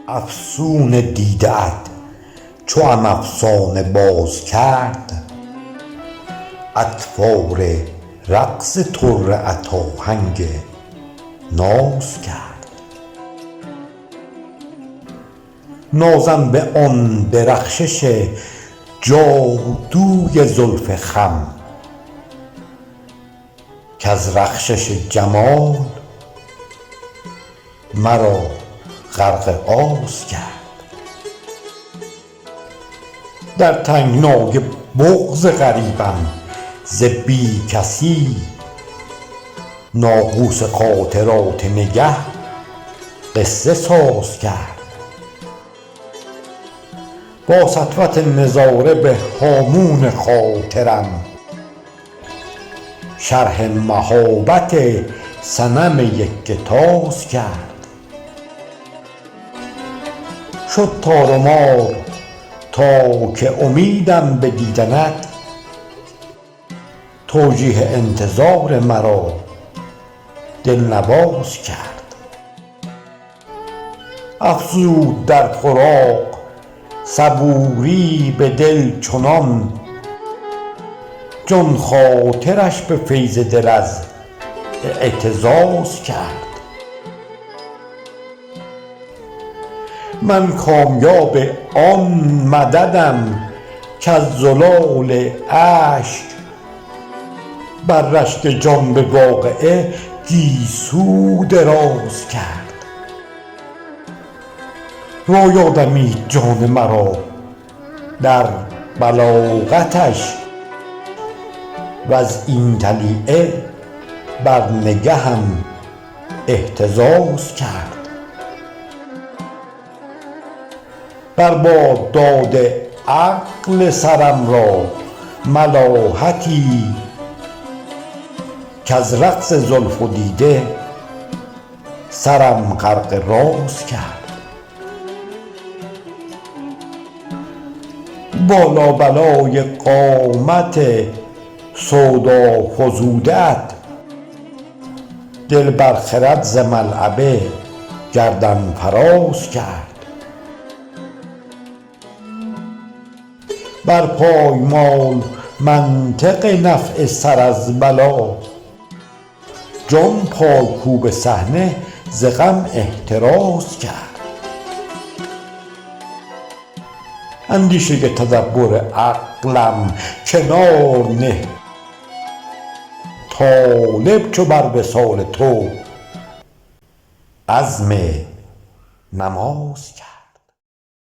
افسون دیده ات چوم افسانه باز کرد، اطوار رقص طره آهنگ ناز کرد. نازم به آن درخشش جادوی زلف خم، کز رخشش جمال مرا غرق آز کرد. در تنگنای بغض غریبم ز بی کسی، ناقوس خاطرات نگه قصه ساز کرد. با سطوت نظاره به هامون خاطرم، شرح مهابت صنم یکتاز کرد. شد تار و مار تا که امیدم به دیدنت، توجیه انتظار مرا دلنواز کرد. افزود در فراق صبوری به دل چنان، جان خاطرش به فیض دل از اعتزاز کرد. من کامیاب آن مددم کز زلال اشک، بر رشک جان به واقعه گیسو دراز کرد. رویا دمید جان مرا در بلاغتش، وز این طلیعه بر نگهم اهتزاز کرد. بر باد داده عقل سرم را ملاحتی، کز رقص زلف و دیده سرم غرق راز کرد. بالا بلای قامت سودا فزوده ات، دل بر خرد ز ملعبه گردن فراز کرد. بر پایمال منطق نفع سر از بلا، جان پایکوب صحنه ز غم احتراز کرد. اندیشه تدبر عقلم کنار نه، طالب چو بر وصال تو عزم نماز کرد.